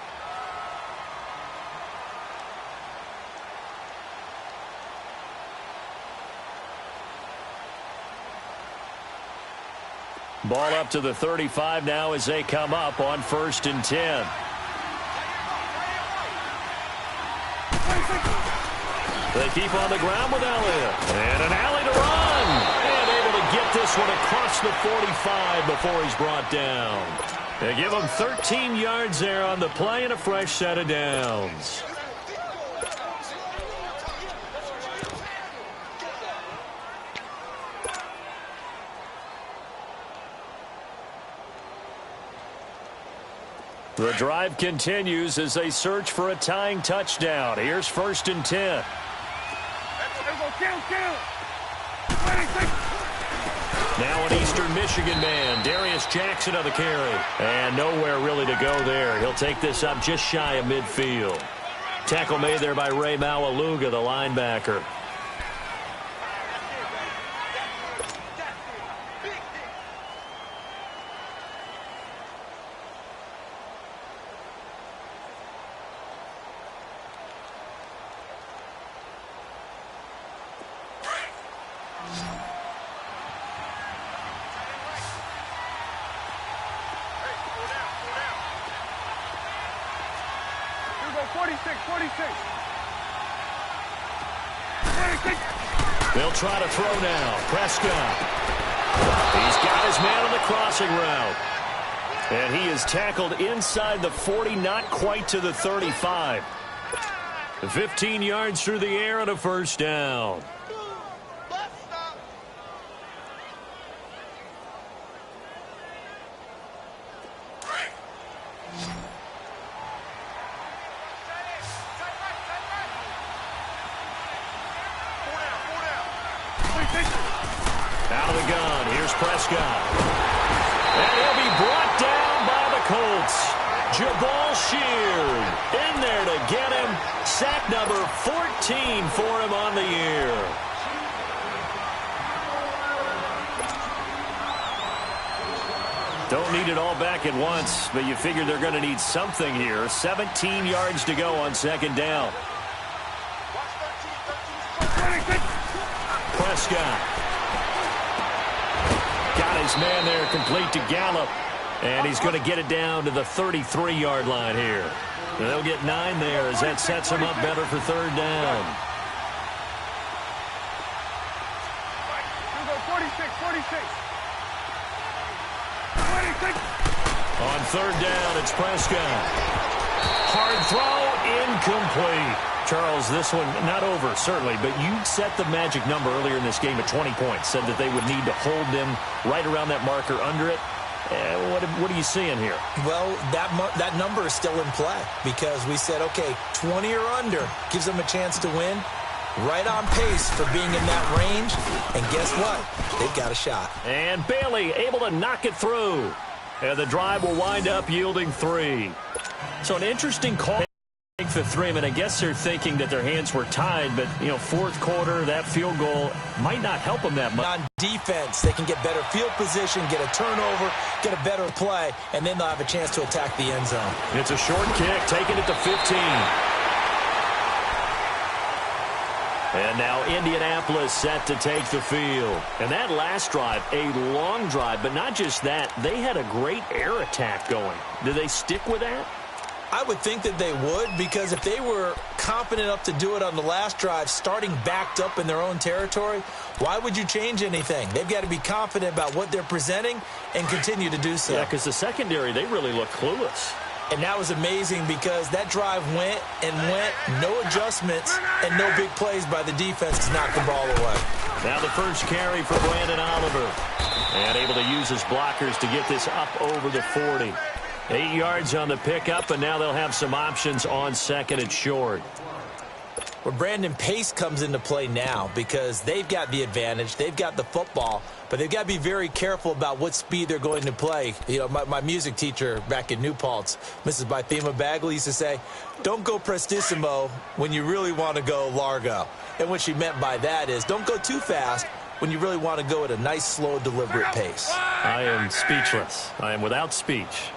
Ball up to the 35 now as they come up on 1st and 10. They keep on the ground with Elliott. And an alley to run. And able to get this one across the 45 before he's brought down. They give him 13 yards there on the play and a fresh set of downs. The drive continues as they search for a tying touchdown. Here's 1st and 10. Now an Eastern Michigan man, Darius Jackson on the carry. And nowhere really to go there. He'll take this up just shy of midfield. Tackle made there by Ray Maualuga, the linebacker. They'll try to throw now. Prescott. He's got his man on the crossing route. And he is tackled inside the 40, not quite to the 35. 15 yards through the air and a first down. Out of the gun, here's Prescott. And he'll be brought down by the Colts. Jabal Sheard in there to get him. Sack number 14 for him on the year. Don't need it all back at once, but you figure they're going to need something here. 17 yards to go on second down. Prescott. Got his man there, complete to Gallup. And he's going to get it down to the 33-yard line here. They'll get 9 there as that sets him up better for third down. 46. On third down, it's Prescott. Hard throw, incomplete. Charles, this one not over, certainly, but you set the magic number earlier in this game at 20 points, said that they would need to hold them right around that marker under it. What are you seeing here? Well, that number is still in play because we said, okay, 20 or under gives them a chance to win. Right on pace for being in that range. And guess what? They've got a shot. And Bailey able to knock it through. And the drive will wind up yielding 3. So an interesting call. The 3, I mean, I guess they're thinking that their hands were tied, but, you know, fourth quarter, that field goal might not help them that much. On defense, they can get better field position, get a turnover, get a better play, and then they'll have a chance to attack the end zone. It's a short kick, taking it to 15. And now Indianapolis set to take the field. And that last drive, a long drive, but not just that, they had a great air attack going. Do they stick with that? I would think that they would, because if they were confident enough to do it on the last drive, starting backed up in their own territory, why would you change anything? They've got to be confident about what they're presenting and continue to do so. Yeah, because the secondary, they really look clueless. And that was amazing because that drive went, no adjustments, and no big plays by the defense to knock the ball away. Now the first carry for Brandon Oliver. And able to use his blockers to get this up over the 40. 8 yards on the pickup, and now they'll have some options on second and short. Well, Brandon, pace comes into play now because they've got the advantage. They've got the football, but they've got to be very careful about what speed they're going to play. You know, my music teacher back in New Paltz, Mrs. Bythema Bagley, used to say, don't go prestissimo when you really want to go largo. And what she meant by that is don't go too fast when you really want to go at a nice, slow, deliberate pace. I am speechless. I am without speech.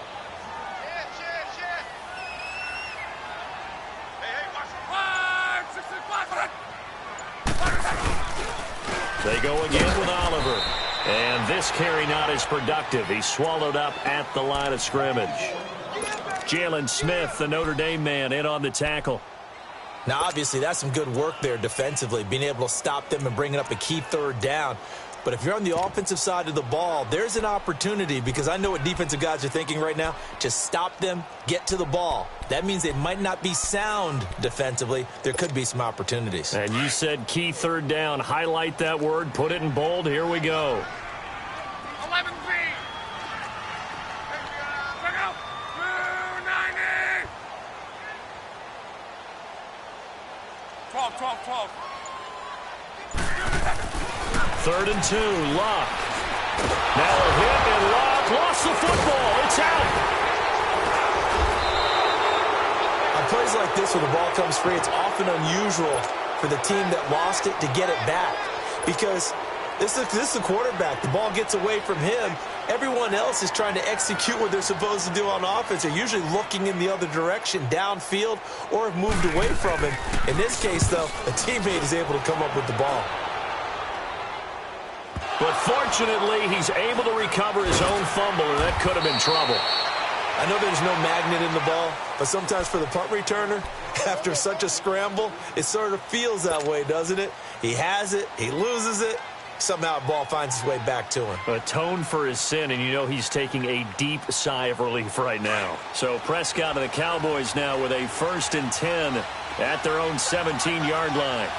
They go again with Oliver. And this carry not as productive. He's swallowed up at the line of scrimmage. Jalen Smith, the Notre Dame man, in on the tackle. Now, obviously, that's some good work there defensively, being able to stop them and bringing up a key third down. But if you're on the offensive side of the ball, there's an opportunity, because I know what defensive guys are thinking right now. Just stop them, get to the ball. That means they might not be sound defensively. There could be some opportunities. And you said key third down. Highlight that word. Put it in bold. Here we go. 11 feet. 290. 12. 3rd and 2, Luck. Now a hit, and Luck lost the football. It's out. On plays like this, when the ball comes free, it's often unusual for the team that lost it to get it back, because this is the quarterback. The ball gets away from him. Everyone else is trying to execute what they're supposed to do on offense. They're usually looking in the other direction, downfield, or have moved away from him. In this case, though, a teammate is able to come up with the ball. But fortunately, he's able to recover his own fumble, and that could have been trouble. I know there's no magnet in the ball, but sometimes for the punt returner, after such a scramble, it sort of feels that way, doesn't it? He has it, he loses it, somehow the ball finds its way back to him. Atone for his sin, and you know he's taking a deep sigh of relief right now. So Prescott and the Cowboys now with a 1st and 10 at their own 17-yard line.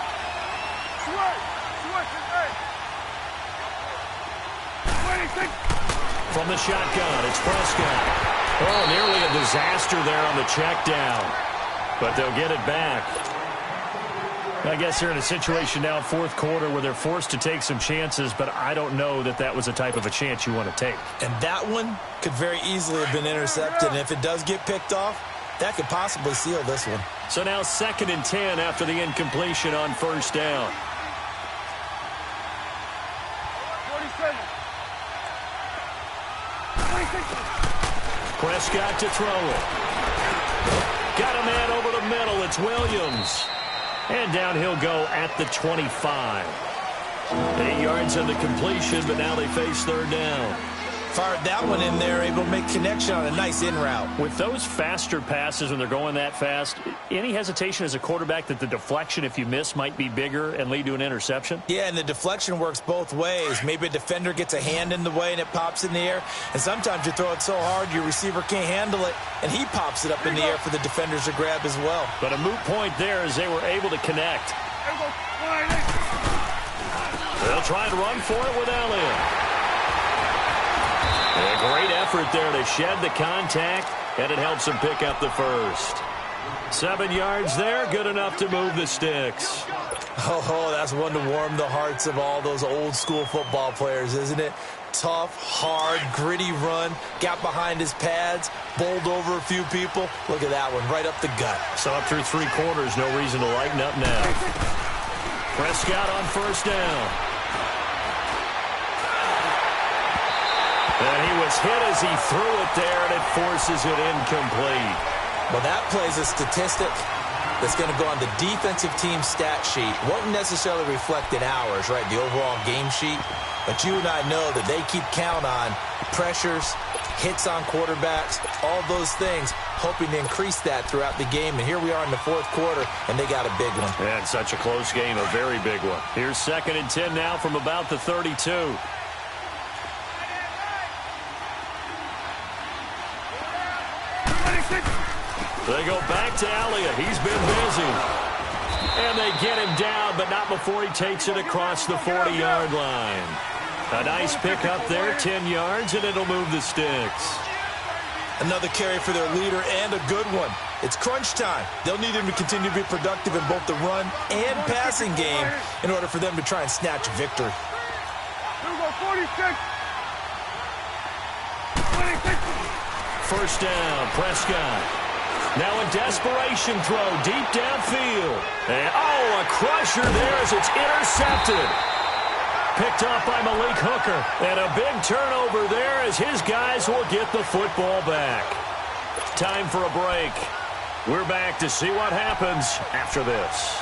From the shotgun, it's Prescott. Oh, nearly a disaster there on the check down. But they'll get it back. I guess they're in a situation now, 4th quarter, where they're forced to take some chances, but I don't know that that was the type of a chance you want to take. And that one could very easily have been intercepted. And if it does get picked off, that could possibly seal this one. So now 2nd and 10 after the incompletion on 1st down. 47. Prescott to throw it. Got a man over the middle. It's Williams. And down he'll go at the 25. 8 yards on the completion, but now they face third down. Fired that one in there, able to make connection on a nice in route. With those faster passes when they're going that fast, any hesitation as a quarterback that the deflection, if you miss, might be bigger and lead to an interception? Yeah, and the deflection works both ways. Maybe a defender gets a hand in the way and it pops in the air. And sometimes you throw it so hard your receiver can't handle it, and he pops it up in the air for the defenders to grab as well. But a moot point there as they were able to connect. They'll try and run for it with Elliott. A great effort there to shed the contact, and it helps him pick up the first. 7 yards there, good enough to move the sticks. Oh, that's one to warm the hearts of all those old-school football players, isn't it? Tough, hard, gritty run, got behind his pads, bowled over a few people. Look at that one, right up the gut. So up through 3 quarters, no reason to lighten up now. Prescott on first down. And he was hit as he threw it there, and it forces it incomplete. Well, that plays a statistic that's going to go on the defensive team stat sheet. Won't necessarily reflect in ours, right, the overall game sheet. But you and I know that they keep count on pressures, hits on quarterbacks, all those things, hoping to increase that throughout the game. And here we are in the fourth quarter, and they got a big one. And such a close game, a very big one. Here's 2nd and 10 now from about the 32. They go back to Elliott. He's been busy. And they get him down, but not before he takes it across the 40-yard line. A nice pick up there, 10 yards, and it'll move the sticks. Another carry for their leader and a good one. It's crunch time. They'll need him to continue to be productive in both the run and passing game in order for them to try and snatch a victory. 46. First down, Prescott. Now a desperation throw deep downfield. And, oh, a crusher there as it's intercepted. Picked off by Malik Hooker. And a big turnover there as his guys will get the football back. Time for a break. We're back to see what happens after this.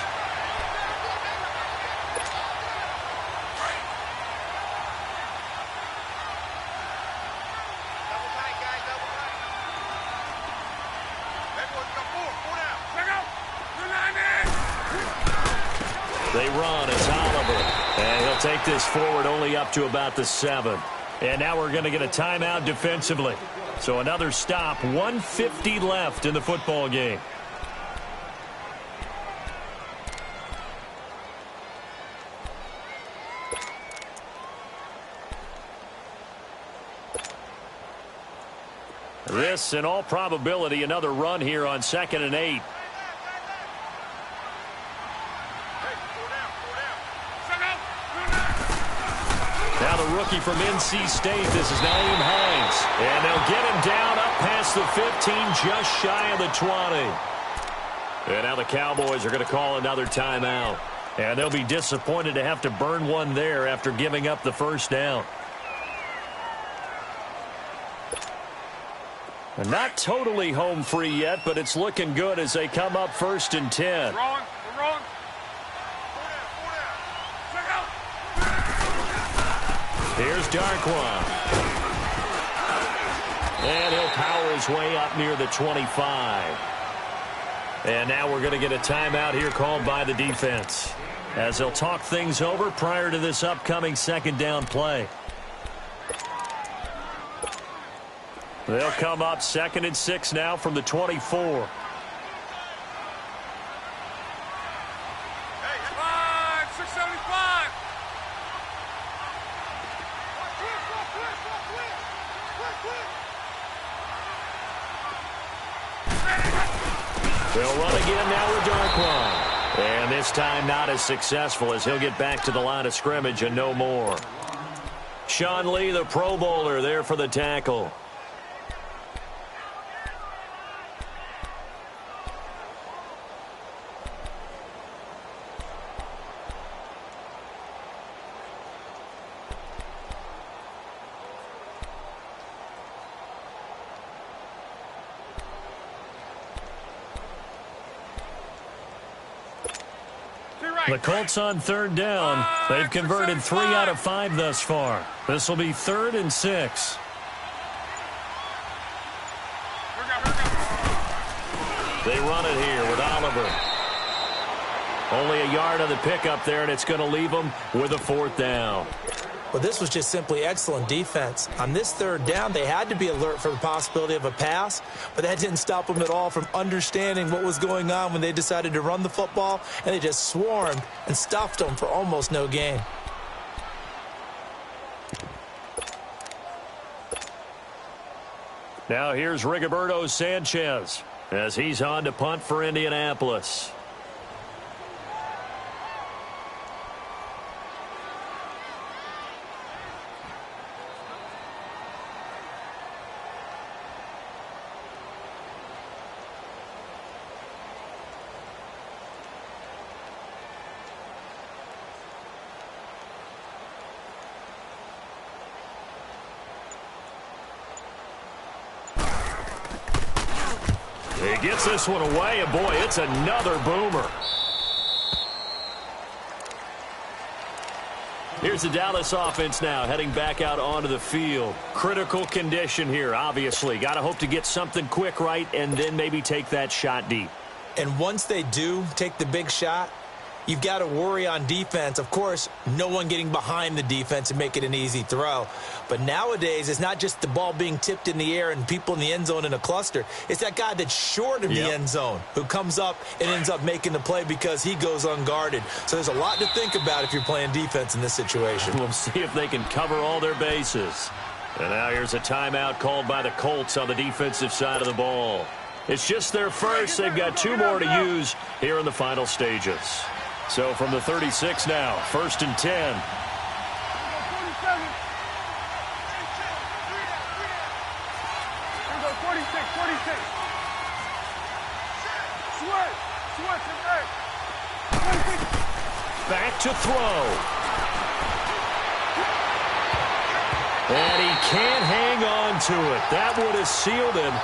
They run as Oliver. And he'll take this forward only up to about the 7. And now we're going to get a timeout defensively. So another stop, 1:50 left in the football game. This, in all probability, another run here on 2nd and 8. Now the rookie from NC State, this is Naeem Hines. And they'll get him down up past the 15, just shy of the 20. And now the Cowboys are going to call another timeout. And they'll be disappointed to have to burn one there after giving up the first down. And not totally home free yet, but it's looking good as they come up 1st and 10. We're rolling. Here's Darkwa. And he'll power his way up near the 25. And now we're going to get a timeout here called by the defense, as they'll talk things over prior to this upcoming 2nd down play. They'll come up 2nd and 6 now from the 24. They'll run again now with Darkwa. And this time not as successful as he'll get back to the line of scrimmage and no more. Sean Lee, the Pro Bowler, there for the tackle. The Colts on third down. They've converted 3 out of 5 thus far. This will be 3rd and 6. They run it here with Oliver. Only a yard on the pickup there, and it's going to leave them with a 4th down. Well, this was just simply excellent defense. On this 3rd down, they had to be alert for the possibility of a pass, but that didn't stop them at all from understanding what was going on when they decided to run the football, and they just swarmed and stuffed them for almost no gain. Now here's Rigoberto Sanchez as he's on to punt for Indianapolis. He gets this one away, and boy, it's another boomer. Here's the Dallas offense now, heading back out onto the field. Critical condition here, obviously. Got to hope to get something quick right and then maybe take that shot deep. And once they do take the big shot, you've got to worry on defense. Of course, no one getting behind the defense and make it an easy throw. But nowadays, it's not just the ball being tipped in the air and people in the end zone in a cluster. It's that guy that's short of the end zone who comes up and ends up making the play because he goes unguarded. So there's a lot to think about if you're playing defense in this situation. We'll see if they can cover all their bases. And now here's a timeout called by the Colts on the defensive side of the ball. It's just their first. They've got 2 more to use here in the final stages. So from the 36 now, 1st and 10. Back to throw. And he can't hang on to it. That would have sealed him.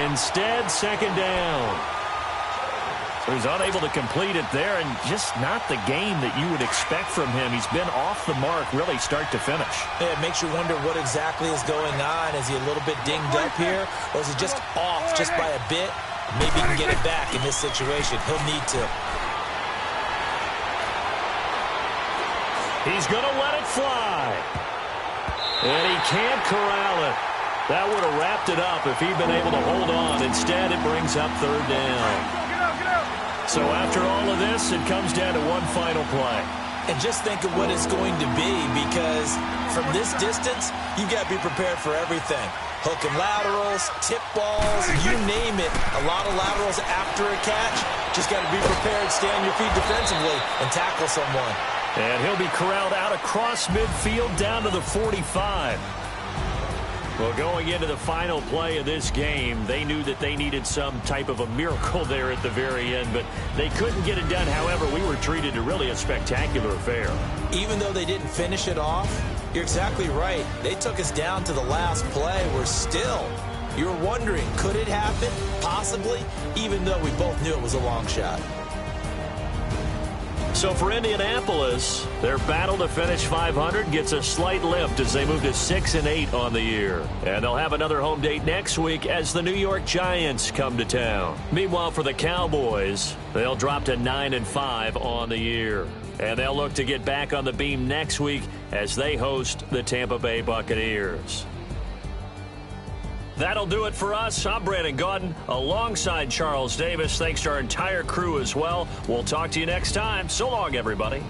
Instead, 2nd down. So he's unable to complete it there, and just not the game that you would expect from him. He's been off the mark, really, start to finish. Yeah, it makes you wonder what exactly is going on. Is he a little bit dinged up here, or is he just off just by a bit? Maybe he can get it back in this situation. He'll need to. He's going to let it fly. And he can't corral it. That would have wrapped it up if he'd been able to hold on. Instead, it brings up 3rd down. So after all of this, it comes down to one final play. And just think of what it's going to be, because from this distance, you've got to be prepared for everything. Hook and laterals, tip balls, you name it. A lot of laterals after a catch. Just got to be prepared, stay on your feet defensively, and tackle someone. And he'll be corralled out across midfield down to the 45. Well, going into the final play of this game, they knew that they needed some type of a miracle there at the very end, but they couldn't get it done. However, we were treated to really a spectacular affair. Even though they didn't finish it off, you're exactly right. They took us down to the last play. We're still, you're wondering, could it happen? Possibly, even though we both knew it was a long shot. So for Indianapolis, their battle to finish 500 gets a slight lift as they move to 6-8 on the year. And they'll have another home date next week as the New York Giants come to town. Meanwhile, for the Cowboys, they'll drop to 9-5 on the year. And they'll look to get back on the beam next week as they host the Tampa Bay Buccaneers. That'll do it for us. I'm Brandon Gaudin alongside Charles Davis. Thanks to our entire crew as well. We'll talk to you next time. So long, everybody.